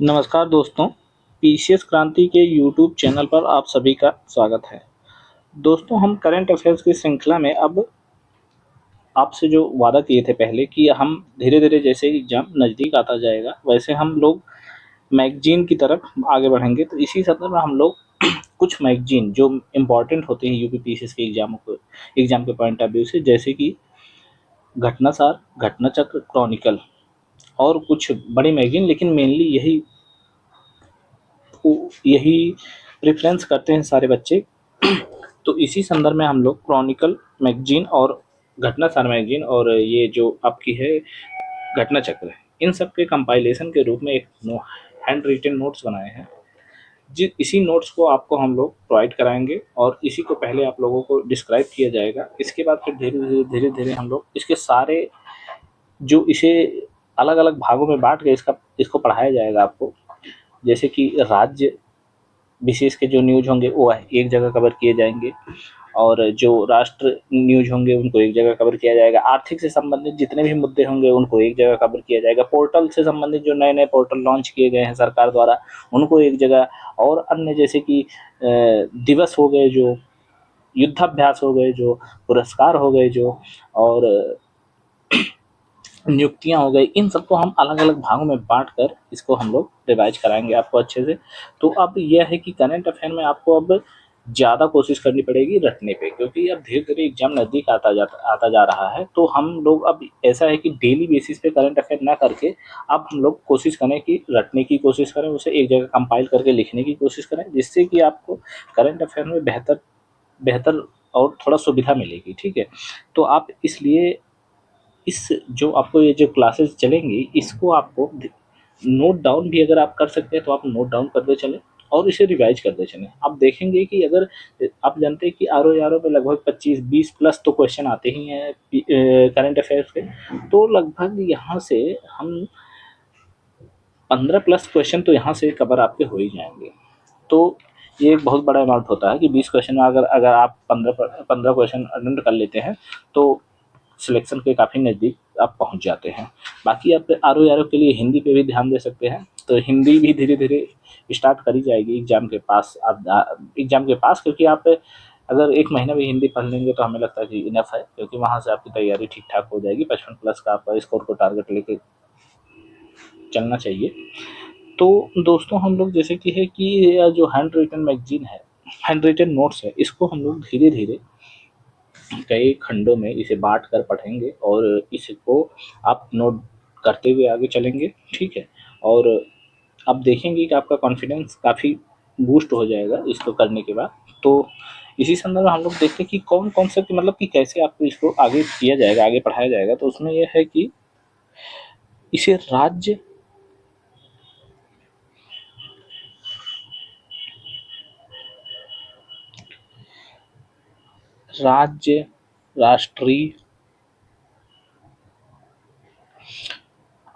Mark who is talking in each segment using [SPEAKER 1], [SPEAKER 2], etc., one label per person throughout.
[SPEAKER 1] नमस्कार दोस्तों, पीसीएस क्रांति के यूट्यूब चैनल पर आप सभी का स्वागत है। दोस्तों, हम करंट अफेयर्स की श्रृंखला में अब आपसे जो वादा किए थे पहले कि हम धीरे-धीरे जैसे एग्ज़ाम नज़दीक आता जाएगा, वैसे हम लोग मैगज़ीन की तरफ आगे बढ़ेंगे। तो इसी संदर्भ में हम लोग कुछ मैगज़ीन जो इम्पोर्टेंट होते हैं यूपी पीसीएस के एग्ज़ाम के पॉइंट ऑफ व्यू से, जैसे कि घटनासार, घटनाचक्र, क्रॉनिकल और कुछ बड़ी मैगज़ीन, लेकिन मेनली यही प्रेफ़रेंस करते हैं सारे बच्चे। तो इसी संदर्भ में हम लोग क्रॉनिकल मैगज़ीन और घटनासार मैगज़ीन और ये जो आपकी है घटना चक्र है, इन सब के कंपाइलेशन के रूप में एक हैंड रिटन नोट्स बनाए हैं। इसी नोट्स को आपको हम लोग प्रोवाइड कराएंगे और इसी को पहले आप लोगों को डिस्क्राइब किया जाएगा। इसके बाद फिर धीरे धीरे हम लोग इसके सारे जो इसे अलग अलग भागों में बांट के इसको पढ़ाया जाएगा आपको। जैसे कि राज्य विशेष के जो न्यूज होंगे वो एक जगह कवर किए जाएंगे और जो राष्ट्र न्यूज होंगे उनको एक जगह कवर किया जाएगा। आर्थिक से संबंधित जितने भी मुद्दे होंगे उनको एक जगह कवर किया जाएगा। पोर्टल से संबंधित जो नए नए पोर्टल लॉन्च किए गए हैं सरकार द्वारा, उनको एक जगह, और अन्य जैसे कि दिवस हो गए, जो युद्धाभ्यास हो गए, जो पुरस्कार हो गए, जो और नियुक्तियां हो गई, इन सबको हम अलग अलग भागों में बांट कर इसको हम लोग रिवाइज कराएंगे आपको अच्छे से। तो अब यह है कि करंट अफेयर में आपको अब ज़्यादा कोशिश करनी पड़ेगी रटने पे, क्योंकि अब धीरे धीरे एग्जाम नज़दीक आता जा रहा है। तो हम लोग अब ऐसा है कि डेली बेसिस पे करंट अफेयर ना करके अब हम लोग कोशिश करें कि रटने की कोशिश करें, उसे एक जगह कंपाइल करके लिखने की कोशिश करें, जिससे कि आपको करंट अफेयर में बेहतर बेहतर और थोड़ा सुविधा मिलेगी। ठीक है, तो आप इसलिए इस जो आपको ये जो क्लासेस चलेंगी, इसको आपको नोट डाउन भी अगर आप कर सकते हैं तो आप नोट डाउन करते चलें और इसे रिवाइज करते चलें। आप देखेंगे कि अगर आप जानते हैं कि आर ओ में लगभग 25-20 प्लस तो क्वेश्चन आते ही हैं करंट अफेयर्स के, तो लगभग यहाँ से हम 15 प्लस क्वेश्चन तो यहाँ से कवर आपके हो ही जाएंगे। तो ये एक बहुत बड़ा अमाउंट होता है कि 20 क्वेश्चन में अगर अगर आप 15 क्वेश्चन अटेंड कर लेते हैं तो सिलेक्शन के काफ़ी नज़दीक आप पहुंच जाते हैं। बाकी आप आर ओ के लिए हिंदी पे भी ध्यान दे सकते हैं। तो हिंदी भी धीरे धीरे स्टार्ट करी जाएगी एग्ज़ाम के पास। आप एग्ज़ाम के पास, क्योंकि आप अगर एक महीना भी हिंदी पढ़ लेंगे तो हमें लगता है कि इनफ है, क्योंकि वहाँ से आपकी तैयारी ठीक ठाक हो जाएगी। 55 प्लस का आपका स्कोर को टारगेट लेके चलना चाहिए। तो दोस्तों, हम लोग जैसे कि है कि यह जो हैंड रिटन मैगजीन है, हैंड रिटन नोट्स है, इसको हम लोग धीरे धीरे कई खंडों में इसे बांट कर पढ़ेंगे और इसको आप नोट करते हुए आगे चलेंगे। ठीक है, और आप देखेंगे कि आपका कॉन्फिडेंस काफ़ी बूस्ट हो जाएगा इसको करने के बाद। तो इसी संदर्भ में हम लोग देखते हैं कि कौन कौन सा कि मतलब कि कैसे आपको इसको आगे किया जाएगा, आगे पढ़ाया जाएगा। तो उसमें यह है कि इसे राज्य, राष्ट्रीय,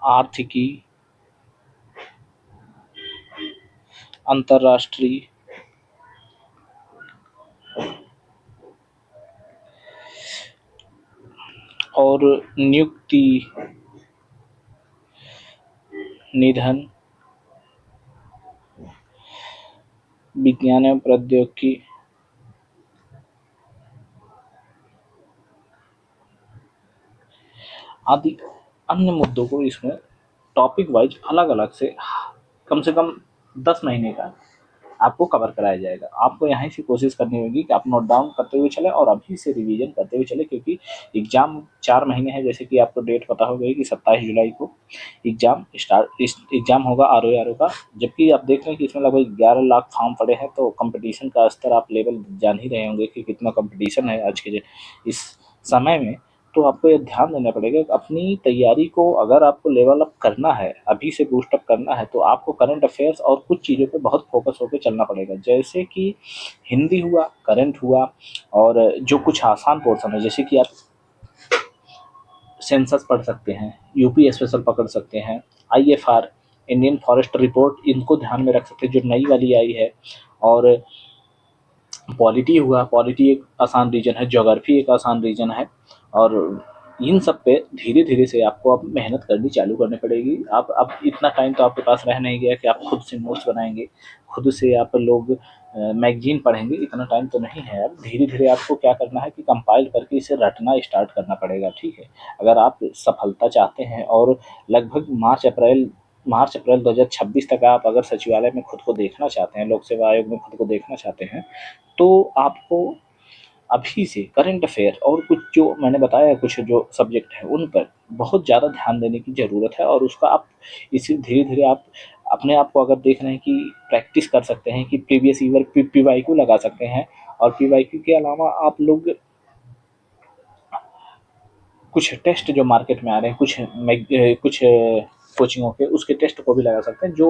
[SPEAKER 1] आर्थिकी, अंतर्राष्ट्रीय और नियुक्ति, निधन, विज्ञान एवं प्रौद्योगिकी, आदि अन्य मुद्दों को इसमें टॉपिक वाइज अलग अलग से कम 10 महीने का आपको कवर कराया जाएगा। आपको यहाँ से कोशिश करनी होगी कि आप नोट डाउन करते हुए चले और अभी से रिवीजन करते हुए चले, क्योंकि एग्जाम 4 महीने है। जैसे कि आपको डेट पता हो गई कि 27 जुलाई को एग्जाम होगा आर ओ का। जबकि आप देख रहे हैं कि इसमें लगभग 11 लाख फॉर्म पड़े हैं। तो कंपटीशन का स्तर आप लेवल जान ही रहे होंगे कि कितना कंपटीशन है आज के इस समय में। तो आपको ये ध्यान देना पड़ेगा कि अपनी तैयारी को अगर आपको लेवल अप करना है, अभी से बूस्ट अप करना है, तो आपको करंट अफेयर्स और कुछ चीज़ों पे बहुत फोकस होकर चलना पड़ेगा। जैसे कि हिंदी हुआ, करंट हुआ, और जो कुछ आसान पोर्शन है, जैसे कि आप सेंसस पढ़ सकते हैं, यूपी स्पेशल पकड़ सकते हैं, आईएफआर, इंडियन फॉरेस्ट रिपोर्ट, इनको ध्यान में रख सकते हैं जो नई वाली आई है। और पॉलिटी हुआ, पॉलिटी एक आसान रीजन है, ज्योग्राफी एक आसान रीजन है, और इन सब पे धीरे-धीरे से आपको अब मेहनत करनी चालू करनी पड़ेगी। आप अब इतना टाइम तो आपके पास रह नहीं गया कि आप खुद से नोट्स बनाएँगे, खुद से आप लोग मैगज़ीन पढ़ेंगे, इतना टाइम तो नहीं है अब। धीरे-धीरे आपको क्या करना है कि कंपाइल करके इसे रटना स्टार्ट करना पड़ेगा, ठीक है? अगर आप सफलता चाहते हैं और लगभग मार्च-अप्रैल 2026 तक आप अगर सचिवालय में खुद को देखना चाहते हैं, लोक सेवा आयोग में खुद को देखना चाहते हैं, तो आपको अभी से करंट अफेयर और कुछ जो मैंने बताया कुछ जो सब्जेक्ट है उन पर बहुत ज़्यादा ध्यान देने की ज़रूरत है। और उसका आप इसे धीरे-धीरे आप अपने आप को अगर देख रहे हैं कि प्रैक्टिस कर सकते हैं कि प्रीवियस ईयर पीवाईक्यू लगा सकते हैं। और पीवाईक्यू के अलावा आप लोग कुछ टेस्ट जो मार्केट में आ रहे हैं, कुछ कोचिंगों के उसके टेस्ट को भी लगा सकते हैं जो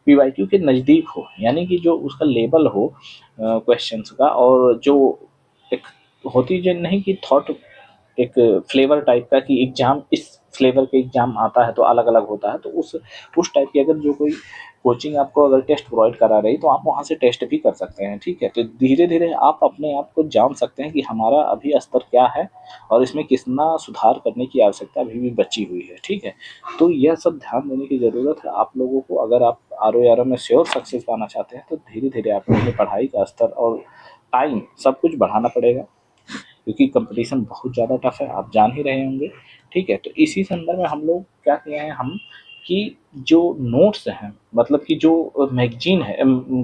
[SPEAKER 1] पीवाईक्यू के नज़दीक हो, यानी कि जो उसका लेवल हो क्वेश्चंस का, और जो एक होती जो नहीं कि थॉट एक फ्लेवर टाइप का कि एग्जाम इस फ्लेवर के एग्जाम आता है तो अलग अलग होता है, तो उस टाइप की अगर जो कोई कोचिंग आपको अगर टेस्ट प्रोवाइड करा रही तो आप वहाँ से टेस्ट भी कर सकते हैं, ठीक है? तो धीरे धीरे आप अपने आप को जान सकते हैं कि हमारा अभी स्तर क्या है और इसमें कितना सुधार करने की आवश्यकता अभी भी बची हुई है, ठीक है? तो यह सब ध्यान देने की ज़रूरत है आप लोगों को। अगर आप ROE में श्योर सक्सेस पाना चाहते हैं तो धीरे धीरे आपको अपनी पढ़ाई का स्तर और टाइम सब कुछ बढ़ाना पड़ेगा, क्योंकि कंपटीशन बहुत ज़्यादा टफ है, आप जान ही रहे होंगे, ठीक है? तो इसी संदर्भ में हम लोग क्या किए हैं हम कि जो नोट्स हैं, मतलब कि जो मैगजीन है,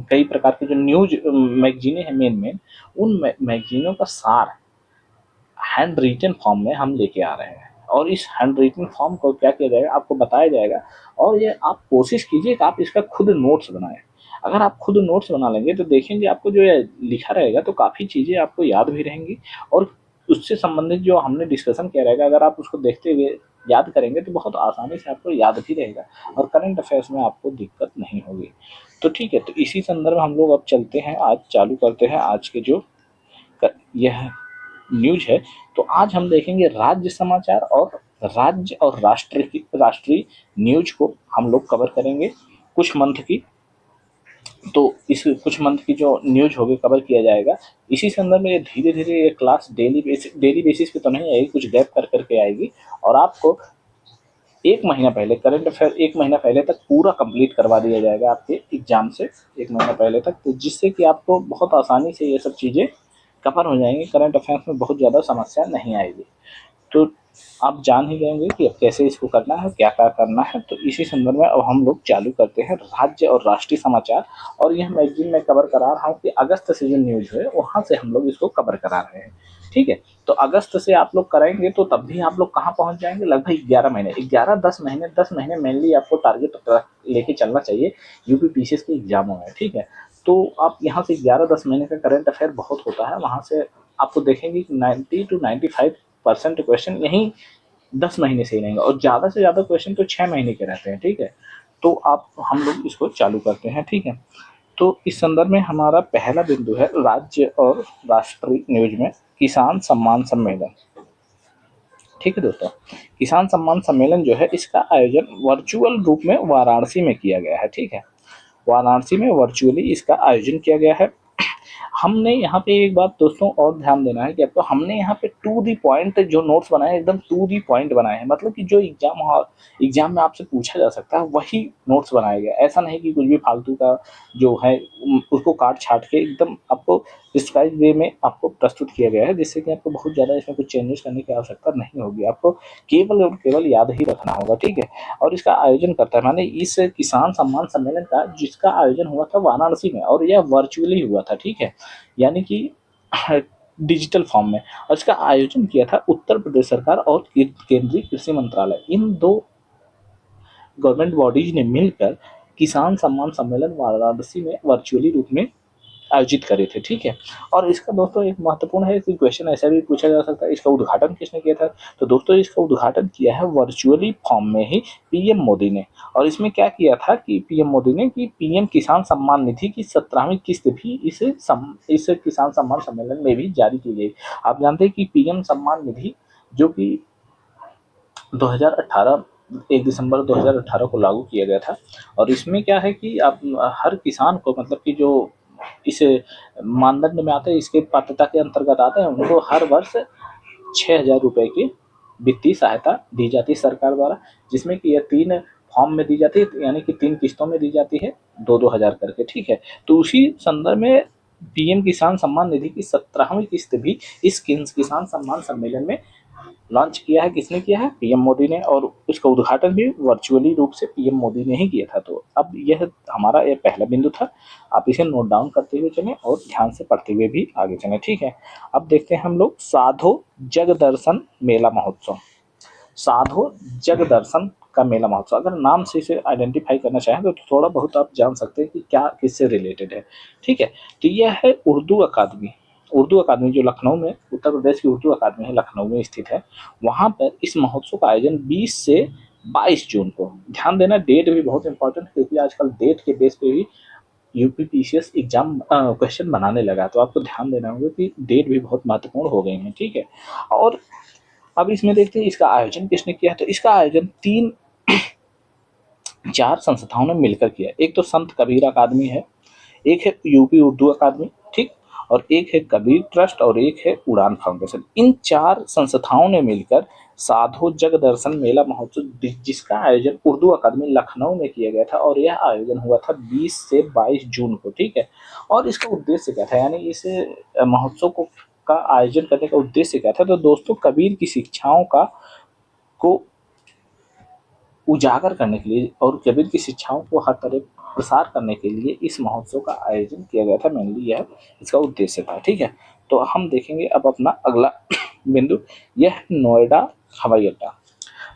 [SPEAKER 1] कई प्रकार के जो न्यूज मैगजीनें हैं मेन उन मैगजीनों का सार हैंड रिटन फॉर्म में हम लेके आ रहे हैं। और इस हैंड रिटन फॉर्म को क्या किया जाएगा, आपको बताया जाएगा। और ये आप कोशिश कीजिए कि आप इसका खुद नोट्स बनाएं। अगर आप खुद नोट्स बना लेंगे तो देखेंगे आपको जो ये लिखा रहेगा तो काफ़ी चीज़ें आपको याद भी रहेंगी, और उससे संबंधित जो हमने डिस्कशन किया रहेगा अगर आप उसको देखते हुए याद करेंगे तो बहुत आसानी से आपको याद भी रहेगा और करंट अफेयर्स में आपको दिक्कत नहीं होगी। तो ठीक है, तो इसी संदर्भ में हम लोग अब चलते हैं, आज चालू करते हैं आज के जो यह न्यूज है। तो आज हम देखेंगे राज्य समाचार और राज्य और राष्ट्रीय न्यूज को हम लोग कवर करेंगे कुछ मंथ की। तो इस कुछ मंथ की जो न्यूज होगी कवर किया जाएगा। इसी संदर्भ में ये धीरे धीरे ये क्लास डेली बेसिस पे तो नहीं आएगी, कुछ गैप कर करके आएगी, और आपको एक महीना पहले करंट अफेयर एक महीना पहले तक पूरा कंप्लीट करवा दिया जाएगा आपके एग्जाम से, एक महीना पहले तक, तो जिससे कि आपको बहुत आसानी से ये सब चीज़ें कवर हो जाएंगी, करंट अफेयर्स में बहुत ज़्यादा समस्या नहीं आएगी। तो आप जान ही जाएंगे कि अब कैसे इसको करना है, क्या क्या करना है। तो इसी संदर्भ में अब हम लोग चालू करते हैं राज्य और राष्ट्रीय समाचार। और यह मैगजीन में कवर करा रहा हूँ कि अगस्त से जो न्यूज है वहाँ से हम लोग इसको कवर करा रहे हैं, ठीक है? तो अगस्त से आप लोग कराएंगे तो तब भी आप लोग कहाँ पहुँच जाएंगे, लगभग 11 महीने, 10 महीने मेनली आपको टारगेट लेके चलना चाहिए UPPCS के एग्जामों में, ठीक है? तो आप यहाँ से 11-10 महीने का करंट अफेयर बहुत होता है, वहाँ से आपको देखेंगे कि 90 to 95% क्वेश्चन यहीं 10 महीने से ही रहेंगे, और ज़्यादा से ज़्यादा क्वेश्चन तो 6 महीने के रहते हैं, ठीक है? तो आप हम लोग इसको चालू करते हैं, ठीक है? तो इस संदर्भ में हमारा पहला बिंदु है राज्य और राष्ट्रीय न्यूज में किसान सम्मान सम्मेलन, ठीक है दोस्तों? किसान सम्मान सम्मेलन जो है इसका आयोजन वर्चुअल रूप में वाराणसी में किया गया है, ठीक है? वाराणसी में वर्चुअली इसका आयोजन किया गया है। हमने यहाँ पे एक बात दोस्तों और ध्यान देना है कि आपको, हमने यहाँ पे टू दी पॉइंट जो नोट्स बनाए हैं, एकदम टू दी पॉइंट बनाए हैं, मतलब कि जो एग्जाम में आपसे पूछा जा सकता है वही नोट्स बनाया गया। ऐसा नहीं कि कुछ भी फालतू का जो है उसको काट छाट के एकदम आपको डिस्क्राइब वे में आपको प्रस्तुत किया गया है, जिससे कि आपको बहुत ज़्यादा इसमें कुछ चेंजेस करने की आवश्यकता नहीं होगी, आपको केवल और केवल याद ही रखना होगा, ठीक है? और इसका आयोजन करता है, माने इस किसान सम्मान सम्मेलन का जिसका आयोजन हुआ था वाराणसी में, और यह वर्चुअली हुआ था, ठीक है? यानी कि डिजिटल फॉर्म में। और इसका आयोजन किया था उत्तर प्रदेश सरकार और केंद्रीय कृषि मंत्रालय, इन दो गवर्नमेंट बॉडीज ने मिलकर किसान सम्मान सम्मेलन वाराणसी में वर्चुअली रूप में आयोजित करे थे, ठीक है? और इसका दोस्तों एक महत्वपूर्ण है कि क्वेश्चन ऐसा भी पूछा जा सकता है, इसका उद्घाटन किसने किया था? तो दोस्तों इसका उद्घाटन किया है वर्चुअली फॉर्म में ही पीएम मोदी ने। और इसमें क्या किया था कि पीएम मोदी ने कि पीएम किसान सम्मान निधि की 17वीं किस्त भी इस किसान सम्मान सम्मेलन में भी जारी की गई। आप जानते हैं कि पीएम सम्मान निधि जो कि 2018 1 दिसंबर 2018 को लागू किया गया था, और इसमें क्या है कि आप हर किसान को, मतलब कि जो इस मानदंड में आते हैं, इसके पात्रता के अंतर्गत आते हैं, उनको हर वर्ष 6,000 रुपए की वित्तीय सहायता दी जाती है सरकार द्वारा, जिसमें कि यह 3 फॉर्म में दी जाती है, यानी कि 3 किस्तों में दी जाती है, 2-2 हज़ार करके, ठीक है। तो उसी संदर्भ में पीएम किसान सम्मान निधि की 17वीं किस्त भी इस किसान सम्मान सम्मेलन में लॉन्च किया है। किसने किया है? पीएम मोदी ने, और उसका उद्घाटन भी वर्चुअली रूप से पीएम मोदी ने ही किया था। तो अब यह हमारा ये पहला बिंदु था, आप इसे नोट डाउन करते हुए चलें और ध्यान से पढ़ते हुए भी आगे चलें, ठीक है। अब देखते हैं हम लोग साधो जग दर्शन मेला महोत्सव। साधो जग दर्शन का मेला महोत्सव, अगर नाम से इसे आइडेंटिफाई करना चाहें तो थोड़ा बहुत आप जान सकते हैं कि क्या किससे रिलेटेड है, ठीक है। तो यह है उर्दू अकादमी। उर्दू अकादमी जो लखनऊ में, उत्तर प्रदेश की उर्दू अकादमी है, लखनऊ में स्थित है। वहाँ पर इस महोत्सव का आयोजन 20 से 22 जून को, ध्यान देना डेट भी बहुत इंपॉर्टेंट है, क्योंकि आजकल डेट के बेस पे भी यूपीपीसीएस एग्जाम क्वेश्चन बनाने लगा, तो आपको ध्यान देना होगा कि डेट भी बहुत महत्वपूर्ण हो गई है, ठीक है। और अब इसमें देखते हैं इसका आयोजन किसने किया। तो इसका आयोजन 3-4 संस्थाओं ने मिलकर किया। एक तो संत कबीर अकादमी है, एक है यूपी उर्दू अकादमी, ठीक, और एक है कबीर ट्रस्ट, और एक है उड़ान फाउंडेशन। इन 4 संस्थाओं ने मिलकर साधु जग दर्शन मेला महोत्सव, जिसका आयोजन उर्दू अकादमी लखनऊ में किया गया था, और यह आयोजन हुआ था 20 से 22 जून को, ठीक है। और इसका उद्देश्य क्या था, यानी इस महोत्सव को का आयोजन करने का उद्देश्य क्या था। तो दोस्तों, कबीर की शिक्षाओं को उजागर करने के लिए और कबीर की शिक्षाओं को हर तरह प्रसार करने के लिए इस महोत्सव का आयोजन किया गया था। मेनली यह इसका उद्देश्य था, ठीक है। तो हम देखेंगे अब अपना अगला बिंदु, यह है नोएडा हवाई अड्डा।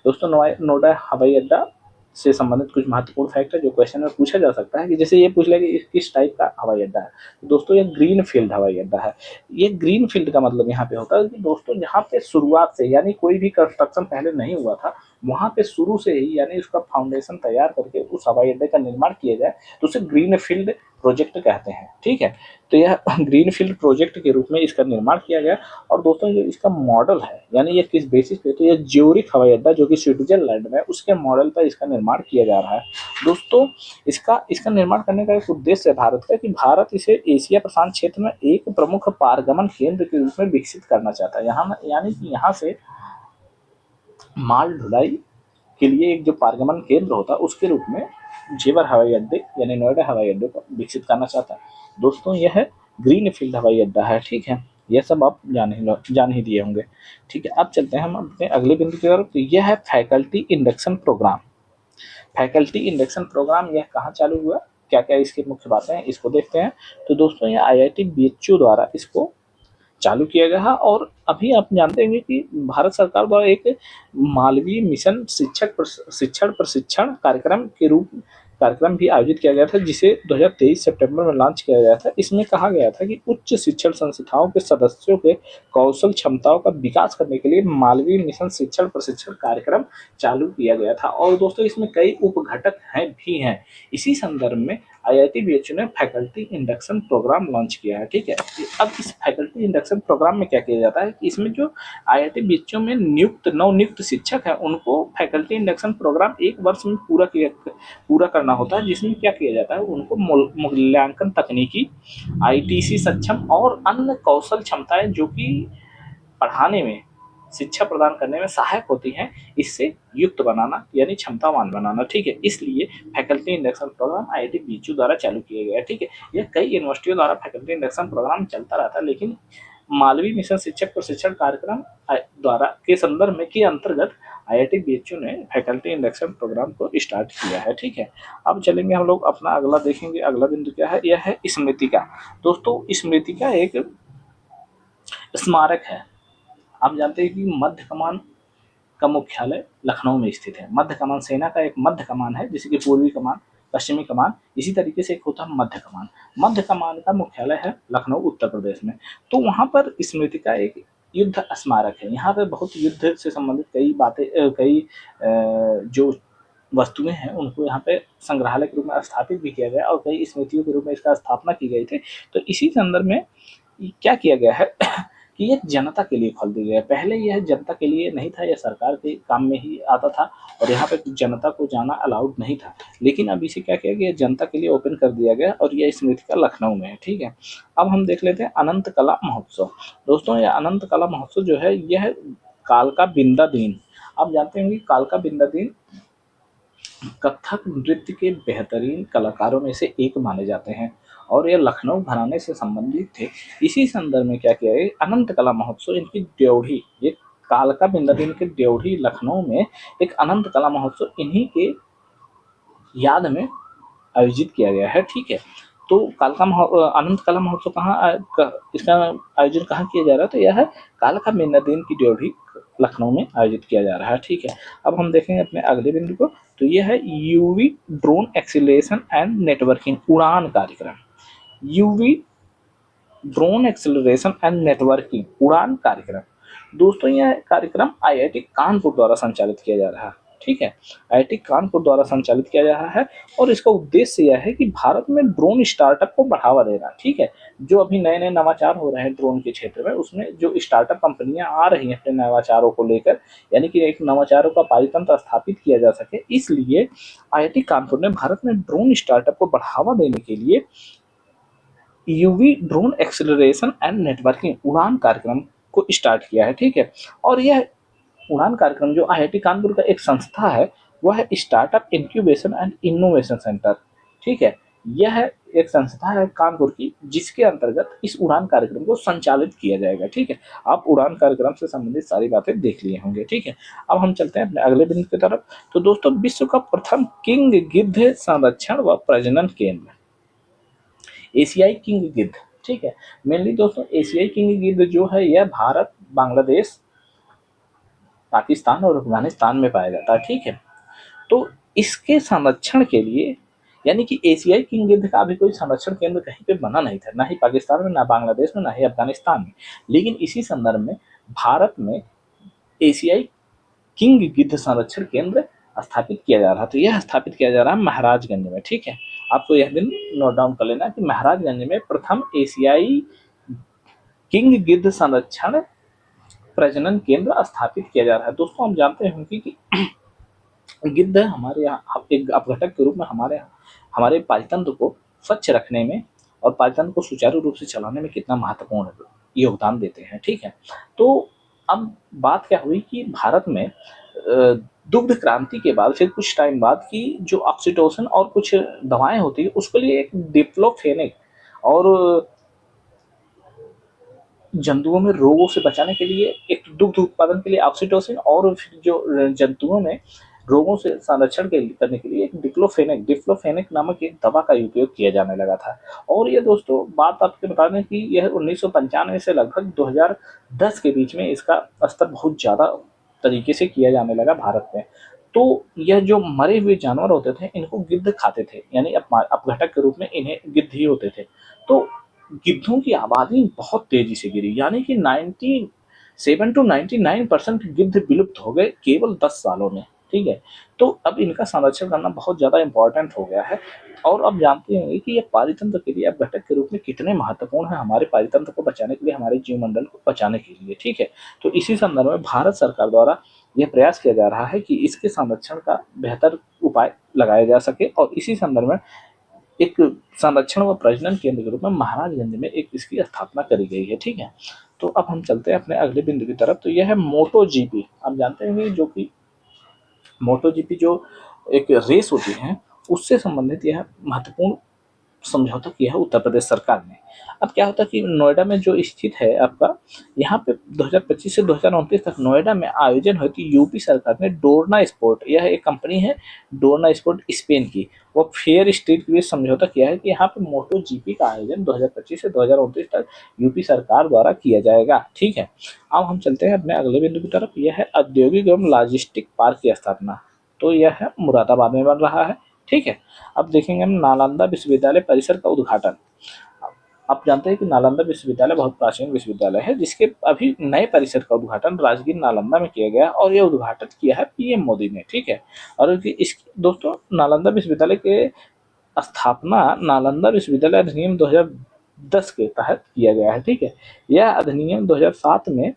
[SPEAKER 1] दोस्तों, नोएडा हवाई अड्डा से संबंधित कुछ महत्वपूर्ण फैक्ट है जो क्वेश्चन में पूछा जा सकता है, कि जैसे ये पूछ ले कि किस टाइप का हवाई अड्डा है। तो दोस्तों, ये ग्रीन फील्ड हवाई अड्डा है। ये ग्रीन फील्ड का मतलब यहाँ पे होता है कि दोस्तों, जहाँ पे शुरुआत से, यानी कोई भी कंस्ट्रक्शन पहले नहीं हुआ था, वहाँ पे शुरू से ही, यानी उसका फाउंडेशन तैयार करके उस हवाई अड्डे का निर्माण किया जाए, तो उसे ग्रीन फील्ड प्रोजेक्ट कहते हैं, ठीक है। तो यह ग्रीन फील्ड प्रोजेक्ट के रूप में इसका निर्माण किया गया। और दोस्तों, ये इसका मॉडल है, यानी ये किस बेसिस पे, तो ये ज्यूरिख हवाई अड्डा जो कि स्विट्जरलैंड में, उसके मॉडल पर इसका निर्माण किया जा रहा है। दोस्तों, इसका निर्माण करने का एक उद्देश्य है भारत का, कि भारत इसे एशिया प्रशांत क्षेत्र में एक प्रमुख पारगमन केंद्र के रूप में विकसित करना चाहता है। यहाँ, यानी कि यहाँ से माल ढुलाई के लिए एक जो पारगमन केंद्र होता है, उसके रूप में जेवर हवाई अड्डे, यानी नोएडा हवाई अड्डे को विकसित करना चाहता है। दोस्तों, यह ग्रीन फील्ड हवाई अड्डा है, ठीक है। यह सब आप जान ही दिए होंगे, ठीक है। अब चलते हैं हम अपने अगले बिंदु की तरफ। तो यह है faculty induction programme. Faculty induction programme यह कहाँ चालू हुआ, क्या क्या इसकी मुख्य बातें हैं, इसको देखते हैं। तो दोस्तों, यह आईआईटी बीएचयू द्वारा इसको चालू किया गया है। और अभी आप जानते हैं कि भारत सरकार द्वारा एक मालवीय मिशन शिक्षण प्रशिक्षण कार्यक्रम भी आयोजित किया गया था, जिसे 2023 सितंबर में लॉन्च किया गया था। इसमें कहा गया था कि उच्च शिक्षण संस्थाओं के सदस्यों के कौशल क्षमताओं का विकास करने के लिए मालवीय मिशन शिक्षण प्रशिक्षण कार्यक्रम चालू किया गया था। और दोस्तों, इसमें कई उपघटक हैं। इसी संदर्भ में आईआईटी बीएचयू ने फैकल्टी इंडक्शन प्रोग्राम लॉन्च किया है, ठीक है। अब इस फैकल्टी इंडक्शन प्रोग्राम में क्या किया जाता है कि इसमें जो आईआईटी बीएचयू में नवनियुक्त शिक्षक है, उनको फैकल्टी इंडक्शन प्रोग्राम 1 वर्ष में पूरा करना होता है, जिसमें क्या किया जाता है, उनको मूल्यांकन तकनीकी, आईटीसी सक्षम और अन्य कौशल क्षमताएं जो कि पढ़ाने में, शिक्षा प्रदान करने में सहायक होती हैं, इससे युक्त बनाना, यानी क्षमतावान बनाना, ठीक है। इसलिए faculty induction programme IIT BHU द्वारा चालू किया गया है, ठीक है। यह कई यूनिवर्सिटियों द्वारा फैकल्टी इंडक्शन प्रोग्राम चलता रहता है, लेकिन मालवीय मिशन शिक्षक प्रशिक्षण कार्यक्रम द्वारा के संदर्भ में के अंतर्गत आईआईटी बीएचयू ने फैकल्टी इंडक्शन प्रोग्राम को स्टार्ट किया है, ठीक है। अब चलेंगे हम लोग अपना अगला देखेंगे। अगला बिंदु क्या है, यह है स्मृतिका। दोस्तों, स्मृतिका एक स्मारक है। आप जानते हैं कि मध्य कमान का मुख्यालय लखनऊ में स्थित है। मध्य कमान सेना का एक मध्य कमान है, जैसे कि पूर्वी कमान, पश्चिमी कमान, इसी तरीके से एक होता है मध्य कमान। मध्य कमान का मुख्यालय है लखनऊ, उत्तर प्रदेश में। तो वहाँ पर स्मृति का एक युद्ध स्मारक है। यहाँ पर बहुत युद्ध से संबंधित कई बातें, जो वस्तुएं हैं, उनको यहाँ पे संग्रहालय के रूप में स्थापित भी किया गया और कई स्मृतियों के रूप में इसका स्थापना की गई थी। तो इसी संदर्भ में क्या किया गया है कि ये जनता के लिए खोल दिया गया है। पहले यह जनता के लिए नहीं था, यह सरकार के काम में ही आता था और यहाँ पे जनता को जाना अलाउड नहीं था। लेकिन अब इसे क्या किया गया, जनता के लिए ओपन कर दिया गया और यह स्मृति का लखनऊ में है, ठीक है। अब हम देख लेते हैं अनंत कला महोत्सव। दोस्तों, यह अनंत कला महोत्सव जो है, यह कालका बिंदा दीन। आप जानते होंगे कालका बिंदा दीन कथक नृत्य के बेहतरीन कलाकारों में से एक माने जाते हैं और ये लखनऊ घराने से संबंधित थे। इसी संदर्भ में क्या किया है, अनंत कला महोत्सव, इनकी ड्योढ़ी, ये कालका बिंदा दीन के ड्योढ़ी लखनऊ में एक अनंत कला महोत्सव इन्हीं के याद में आयोजित किया गया है। ठीक है, तो अनंत कला महोत्सव इसका आयोजन कहाँ किया जा रहा है, तो यह है कालका बिंदा दीन की ड्योढ़ी लखनऊ में आयोजित किया जा रहा है। ठीक है, अब हम देखेंगे अपने अगले बिंदु को, तो यह है UV drone acceleration and networking उड़ान कार्यक्रम। UV drone acceleration and networking उड़ान कार्यक्रम। दोस्तों यह कार्यक्रम आईआईटी कानपुर द्वारा संचालित किया जा रहा है। ठीक है, आईआईटी कानपुर द्वारा संचालित किया जा रहा है और इसका उद्देश्य यह है कि भारत में ड्रोन स्टार्टअप को बढ़ावा देना। ठीक है, जो अभी नए नए नवाचार हो रहे हैं ड्रोन के क्षेत्र में, उसमें जो स्टार्टअप कंपनियां आ रही हैं अपने नवाचारों को लेकर, यानी कि एक नवाचारों का पारितंत्र स्थापित किया जा सके, इसलिए आईआईटी कानपुर ने भारत में ड्रोन स्टार्टअप को बढ़ावा देने के लिए UV drone acceleration and networking उड़ान कार्यक्रम को स्टार्ट किया है। ठीक है, और यह उड़ान कार्यक्रम जो आईआईटी कानपुर का एक संस्था है, वह है startup incubation and innovation centre. ठीक है, यह एक संस्था है कानपुर की जिसके अंतर्गत इस उड़ान कार्यक्रम को संचालित किया जाएगा। ठीक है, आप उड़ान कार्यक्रम से संबंधित सारी बातें देख लिए होंगे। ठीक है, अब हम चलते हैं अपने अगले बिंदु की तरफ। तो दोस्तों विश्व का प्रथम किंग गिद्ध संरक्षण व प्रजनन केंद्र, एशियाई किंग गिद्ध। ठीक है, मेनली दोस्तों एशियाई किंग गिद्ध जो है यह भारत, बांग्लादेश, पाकिस्तान और अफगानिस्तान में पाया जाता है। ठीक है, तो इसके संरक्षण के लिए, यानी कि एशियाई किंग गिद्ध का अभी कोई संरक्षण केंद्र कहीं पे बना नहीं था, ना ही पाकिस्तान में, ना बांग्लादेश में, ना ही अफगानिस्तान में, लेकिन इसी संदर्भ में भारत में एशियाई किंग गिद्ध संरक्षण केंद्र स्थापित किया जा रहा है। तो यह स्थापित किया जा रहा है महाराजगंज में। ठीक है, आपको यह दिन नोट डाउन कर लेना कि महाराजगंज में प्रथम एशियाई किंग गिद्ध संरक्षण प्रजनन केंद्र स्थापित किया जा रहा है। दोस्तों हम जानते हैं कि गिद्ध हमारे यहाँ एक अपघटक के रूप में हमारे पाचतंत्र को स्वच्छ रखने में और पाचतंत्र को सुचारू रूप से चलाने में कितना महत्वपूर्ण योगदान देते हैं। ठीक है, तो अब बात क्या हुई कि भारत में दुग्ध क्रांति के बाद फिर कुछ टाइम बाद की जो ऑक्सीटोसिन और कुछ दवाएं होती है उसके लिए एक डिक्लोफेनेक और जंतुओं में रोगों से बचाने के लिए, एक दुग्ध उत्पादन के लिए ऑक्सीटोसिन और फिर जो जंतुओं में रोगों से संरक्षण करने के लिए एक डिक्लोफेनेक नामक एक दवा का उपयोग किया जाने लगा था। और ये दोस्तों बात आपको बता दें कि यह 1995 से लगभग 2010 के बीच में इसका स्तर बहुत ज़्यादा तरीके से किया जाने लगा भारत में। तो यह जो मरे हुए जानवर होते थे इनको गिद्ध खाते थे, यानी अपघटक के रूप में इन्हें गिद्ध ही होते थे। तो गिद्धों की आबादी बहुत तेजी से गिरी, यानी कि 97 to 99% गिद्ध विलुप्त हो गए केवल 10 सालों में। ठीक है, तो अब इनका संरक्षण करना बहुत ज़्यादा इम्पोर्टेंट हो गया है। और अब जानते होंगे कि ये पारितंत्र के लिए अपघटक के रूप में कितने महत्वपूर्ण है हमारे पारितंत्र को बचाने के लिए, हमारे जीवमंडल को बचाने के लिए। ठीक है, तो इसी संदर्भ में भारत सरकार द्वारा यह प्रयास किया जा रहा है कि इसके संरक्षण का बेहतर उपाय लगाया जा सके और इसी संदर्भ में एक संरक्षण व प्रजनन केंद्र के रूप में महाराजगंज में एक इसकी स्थापना करी गई है। ठीक है, तो अब हम चलते हैं अपने अगले बिंदु की तरफ। तो यह है मोटो जीपी। आप जानते हैं जो कि मोटो जीपी जो एक रेस होती है उससे संबंधित यह महत्वपूर्ण समझौता किया है उत्तर प्रदेश सरकार ने। अब क्या होता है कि नोएडा में जो स्थित है आपका, यहाँ पे 2025 से 2029 तक नोएडा में आयोजन हुई थी यूपी सरकार ने डोरना स्पोर्ट, यह एक कंपनी है डोरना स्पोर्ट स्पेन की, वो फेयर स्ट्रीट के बीच समझौता किया है कि यहाँ पे मोटो जीपी का आयोजन 2025 से 2029 तक यूपी सरकार द्वारा किया जाएगा। ठीक है, अब हम चलते हैं अपने अगले बिंदु की तरफ। यह है औद्योगिक एवं लॉजिस्टिक पार्क की स्थापना, तो यह है मुरादाबाद में बन रहा है। ठीक है, अब देखेंगे हम नालंदा विश्वविद्यालय परिसर का उद्घाटन। आप जानते हैं कि नालंदा विश्वविद्यालय बहुत प्राचीन विश्वविद्यालय है जिसके अभी नए परिसर का उद्घाटन राजगीर नालंदा में किया गया और यह उद्घाटन किया है पीएम मोदी ने। ठीक है, और इस दोस्तों नालंदा विश्वविद्यालय के स्थापना नालंदा विश्वविद्यालय अधिनियम 2010 के तहत किया गया है। ठीक है, यह अधिनियम 2007 में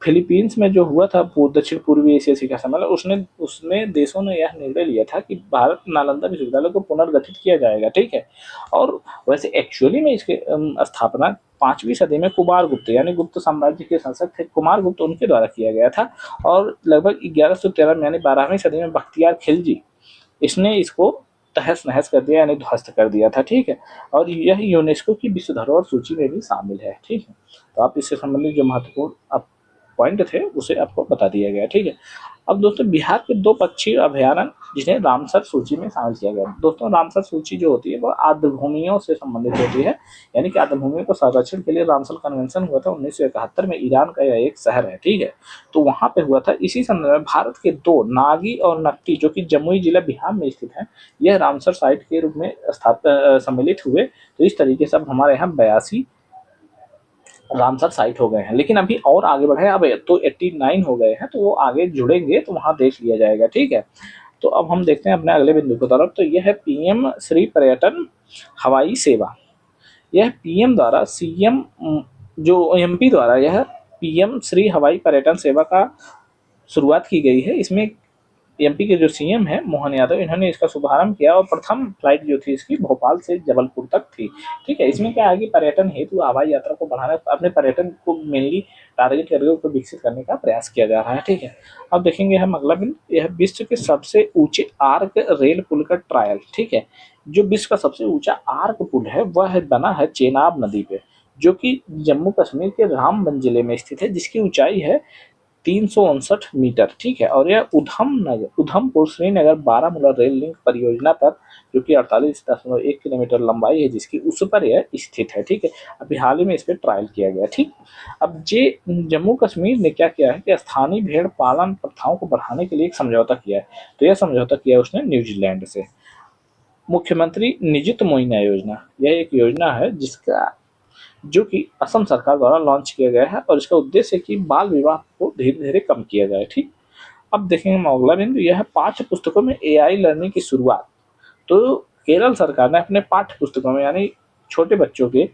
[SPEAKER 1] फिलीपींस में जो हुआ था दक्षिण पूर्वी एशिया शिखर सम्मेलन, उसमें देशों ने यह निर्णय लिया था कि भारत नालंदा विश्वविद्यालय को पुनर्गठित किया जाएगा। ठीक है, और वैसे एक्चुअली में इसके स्थापना 5वीं सदी में कुमारगुप्त यानी गुप्त साम्राज्य के शासक थे कुमारगुप्त, उनके द्वारा किया गया था। और लगभग 1113 में यानी 12वीं सदी में बख्तियार खिलजी इसने इसको तहस नहस कर दिया यानी ध्वस्त कर दिया था। ठीक है, और यह यूनेस्को की विश्व धरोहर सूची में भी शामिल है। ठीक है, तो आप इससे संबंधित जो महत्वपूर्ण पॉइंट थे उसे आपको बता दिया गया। ठीक है, अब दोस्तों बिहार के 2 पक्षी अभयारण्य जिन्हें रामसर सूची में शामिल किया गया। दोस्तों रामसर सूची जो होती है वह आर्द्रभूमियों से संबंधित होती है, यानी कि आर्द्रभूमियों को संरक्षण के लिए रामसर कन्वेंशन हुआ था 1971 में, ईरान का यह एक शहर है। ठीक है, तो वहां पे हुआ था। इसी संदर्भ में भारत के 2 नागी और नक्टी जो कि जमुई जिला बिहार में स्थित है, यह रामसर साइट के रूप में सम्मिलित हुए। तो इस तरीके से अब हमारे यहाँ 82 रामसर साइट हो गए हैं, लेकिन अभी और आगे बढ़े, अब तो 89 हो गए हैं, तो वो आगे जुड़ेंगे तो वहां देख लिया जाएगा। ठीक है, तो अब हम देखते हैं अपने अगले बिंदु की तरफ। तो यह है पीएम श्री पर्यटन हवाई सेवा। यह पीएम द्वारा सीएम जो एमपी द्वारा यह पीएम श्री हवाई पर्यटन सेवा का शुरुआत की गई है। इसमें एमपी के जो सीएम है मोहन यादव, इन्होंने इसका शुभारंभ किया और प्रथम फ्लाइट जो थी इसकी भोपाल से जबलपुर तक थी। ठीक है, इसमें क्या है कि पर्यटन हेतु हवाई यात्रा को बढ़ाना, अपने पर्यटन को मेनली टारगेट करके उसको विकसित करने का प्रयास किया जा रहा है। ठीक है, अब देखेंगे हम अगला बिंदु, यह विश्व के सबसे ऊंचे आर्क रेल पुल का ट्रायल। ठीक है, जो विश्व का सबसे ऊंचा आर्क पुल है वह बना है चेनाब नदी पे, जो कि जम्मू कश्मीर के रामबन जिले में स्थित है, जिसकी ऊंचाई है 359 मीटर। ठीक है, और यह उधमपुर श्रीनगर बारामूला रेल लिंक परियोजना पर, जो कि 48.1 किलोमीटर लंबाई है जिसकी, उस पर यह स्थित है। ठीक है, अभी हाल ही में इस पर ट्रायल किया गया। ठीक, अब जम्मू कश्मीर ने क्या किया है कि स्थानीय भेड़ पालन प्रथाओं को बढ़ाने के लिए एक समझौता किया है। तो यह समझौता किया उसने न्यूजीलैंड से। मुख्यमंत्री निजुत मोइना योजना, यह एक योजना है जिसका जो कि असम सरकार द्वारा लॉन्च किया गया है, और इसका उद्देश्य है कि बाल विवाह को धीरे धीरे कम किया जाए। ठीक, अब देखेंगे हम अगला बिंदु, यह है पाठ्य पुस्तकों में एआई लर्निंग की शुरुआत। तो केरल सरकार ने अपने पाठ्य पुस्तकों में यानी छोटे बच्चों के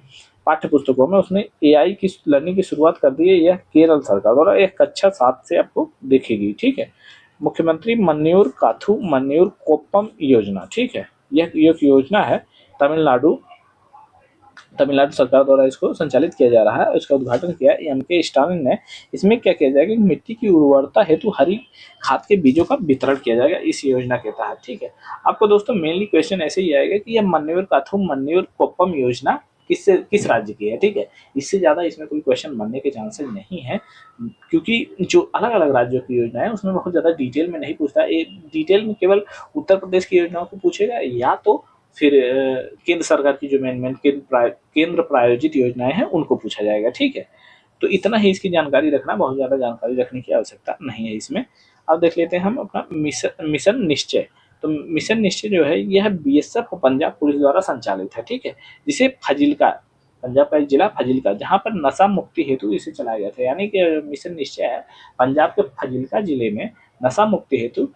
[SPEAKER 1] पाठ्य पुस्तकों में उसने एआई की लर्निंग की शुरुआत कर दी है। यह केरल सरकार द्वारा एक कक्षा 7 से आपको देखेगी। ठीक है, मुख्यमंत्री मन्यूर काथू मन्यूर कोप्पम योजना। ठीक है, यह एक योजना है तमिलनाडु सरकार द्वारा इसको संचालित किया जा रहा है। इसका उद्घाटन किया एम.के. स्टालिन ने। इसमें क्या किया जाएगा कि मिट्टी की उर्वरता हेतु हरी खाद के बीजों का वितरण किया जाएगा इस योजना के तहत। ठीक है, आपको दोस्तों मेनली क्वेश्चन ऐसे ही आएगा कि यह मन्यूर काथुम मन्यूर कोप्पम योजना किस राज्य की है। ठीक है, इससे ज्यादा इसमें कोई क्वेश्चन बनने के चांसेस नहीं है, क्योंकि जो अलग अलग राज्यों की योजना है उसमें बहुत ज्यादा डिटेल में नहीं पूछता है। डिटेल में केवल उत्तर प्रदेश की योजनाओं को पूछेगा, या तो फिर केंद्र सरकार की जो मेन केंद्र प्रायोजित योजनाएं हैं उनको पूछा जाएगा। ठीक है, तो इतना ही इसकी जानकारी रखना, बहुत ज्यादा जानकारी रखने की आवश्यकता नहीं है इसमें। अब देख लेते हैं हम अपना मिशन निश्चय। तो मिशन निश्चय जो है यह बीएसएफ और पंजाब पुलिस द्वारा संचालित है। ठीक है, जिसे फजिल्का, पंजाब का एक जिला फजिल्का, जहां पर नशा मुक्ति हेतु इसे चलाया गया था। यानी कि मिशन निश्चय है पंजाब के फजिल्का जिले में नशा मुक्ति हेतु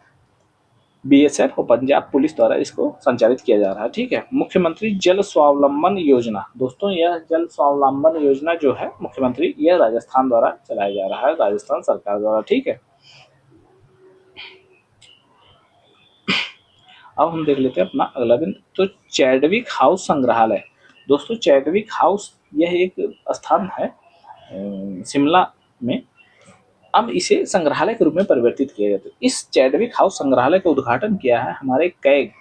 [SPEAKER 1] बीएसएफ और पंजाब पुलिस द्वारा इसको संचालित किया जा रहा है। ठीक है, मुख्यमंत्री जल स्वावलंबन योजना। दोस्तों यह जल स्वावलंबन योजना जो है मुख्यमंत्री, यह राजस्थान द्वारा चलाया जा रहा है, राजस्थान सरकार द्वारा। ठीक है, अब हम देख लेते हैं अपना अगला बिंदु। तो चैडविक हाउस संग्रहालय। दोस्तों चैडविक हाउस यह एक स्थान है शिमला में, अब इसे संग्रहालय के रूप में परिवर्तित किया गया। तो इस चैडविक हाउस संग्रहालय का उद्घाटन किया है हमारे कैग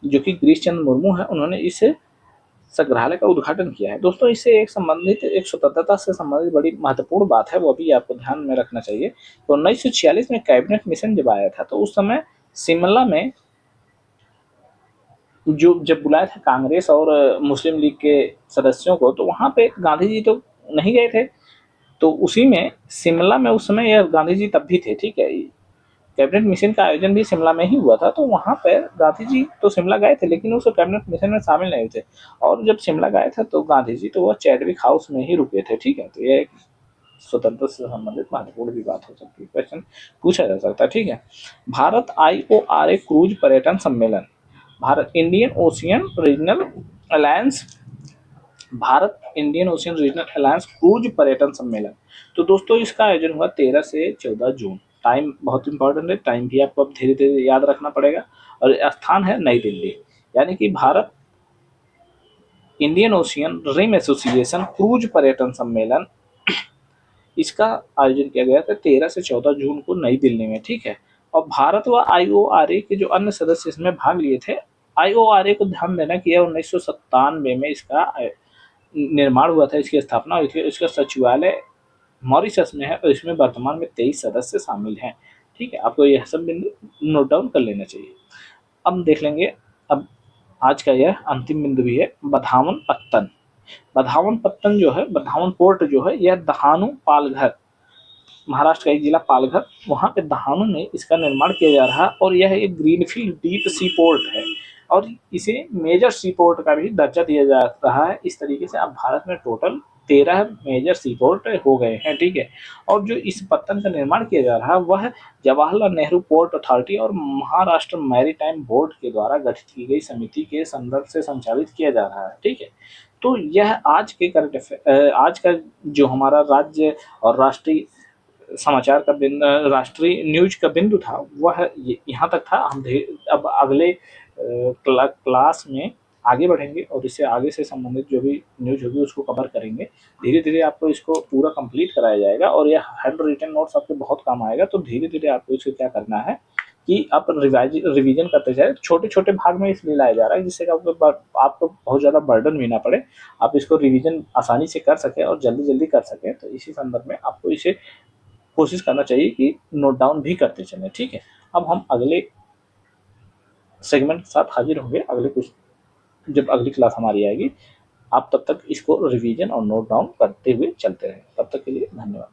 [SPEAKER 1] जो कि गिरीश चंद्र मुर्मू है, उन्होंने इस संग्रहालय का उद्घाटन किया है। दोस्तों इससे एक संबंधित, एक स्वतंत्रता से संबंधित बड़ी महत्वपूर्ण बात है, वो भी आपको ध्यान में रखना चाहिए। तो 1946 में कैबिनेट मिशन जब आया था, तो उस समय शिमला में जो जब बुलाया था कांग्रेस और मुस्लिम लीग के सदस्यों को, तो वहां पे गांधी जी तो नहीं गए थे। तो उसी में शिमला में उस समय यह गांधी जी तब भी थे। ठीक है, कैबिनेट मिशन का आयोजन भी शिमला में ही हुआ था। तो वहां पर गांधी जी तो शिमला गए थे, लेकिन उस कैबिनेट मिशन में शामिल नहीं थे। और जब शिमला गए थे तो गांधी जी तो वह चैडविक हाउस में ही रुके थे। ठीक है, तो यह एक स्वतंत्रता से संबंधित महत्वपूर्ण भी बात हो सकती है, क्वेश्चन पूछा जा सकता है। ठीक है, भारत IORA क्रूज पर्यटन सम्मेलन, Bharat Indian ocean regional alliance, Bharat Indian ocean regional alliance cruise पर्यटन सम्मेलन। तो दोस्तों इसका आयोजन हुआ 13 से 14 जून। टाइम बहुत इंपॉर्टेंट है, टाइम भी आपको अब धीरे धीरे याद रखना पड़ेगा। और स्थान है नई दिल्ली। यानी कि Bharat Indian Ocean Rim Association cruise पर्यटन सम्मेलन, इसका आयोजन किया गया था 13 से 14 जून को नई दिल्ली में, ठीक है। और भारत व आईओआरए के जो अन्य सदस्य इसमें भाग लिए थे, आईओआरए को ध्यान देना कि यह 1997 में इसका निर्माण हुआ था, इसकी स्थापना हुई थी। इसका सचिवालय मॉरिशस में है और इसमें वर्तमान में 23 सदस्य शामिल हैं, ठीक है। आपको यह सब बिंदु नोट डाउन कर लेना चाहिए। अब देख लेंगे, अब आज का यह अंतिम बिंदु भी है, बधावन पत्तन। बधावन पत्तन जो है, बधावन पोर्ट जो है, यह दहानू पालघर, महाराष्ट्र का एक जिला पालघर, वहां पे दहानू में इसका निर्माण किया जा रहा है और यह एक ग्रीनफील्ड डीप सी पोर्ट है और इसे मेजर सी पोर्ट का भी दर्जा दिया जा रहा है। इस तरीके से अब भारत में टोटल 13 मेजर सी पोर्ट हो गए हैं, ठीक है। और जो इस पत्तन का निर्माण किया जा रहा है वह जवाहरलाल नेहरू पोर्ट अथॉरिटी और महाराष्ट्र मैरीटाइम बोर्ड के द्वारा गठित की गई समिति के संदर्भ से संचालित किया जा रहा है, ठीक है। तो यह आज के आज का जो हमारा राज्य और राष्ट्रीय समाचार का बिंदु, राष्ट्रीय न्यूज का बिंदु था, वह यहाँ तक था। हम अब अगले क्लास में आगे बढ़ेंगे और इससे आगे से संबंधित जो भी न्यूज होगी उसको कवर करेंगे। धीरे धीरे आपको इसको पूरा कंप्लीट कराया जाएगा और यह हैंड रिटन नोट्स आपके बहुत काम आएगा। तो धीरे धीरे आपको इसको क्या करना है कि आप रिवीजन करते जाए, छोटे छोटे भाग में इसलिए लाया जा रहा है जिससे आपको बहुत ज़्यादा बर्डन भी ना पड़े, आप इसको रिवीजन आसानी से कर सकें और जल्दी जल्दी कर सकें। तो इसी संदर्भ में आपको इसे कोशिश करना चाहिए कि नोट डाउन भी करते चलें, ठीक है। अब हम अगले सेगमेंट के साथ हाजिर होंगे, अगले कुछ जब अगली क्लास हमारी आएगी। आप तब तक इसको रिवीजन और नोट डाउन करते हुए चलते रहें। तब तक के लिए धन्यवाद।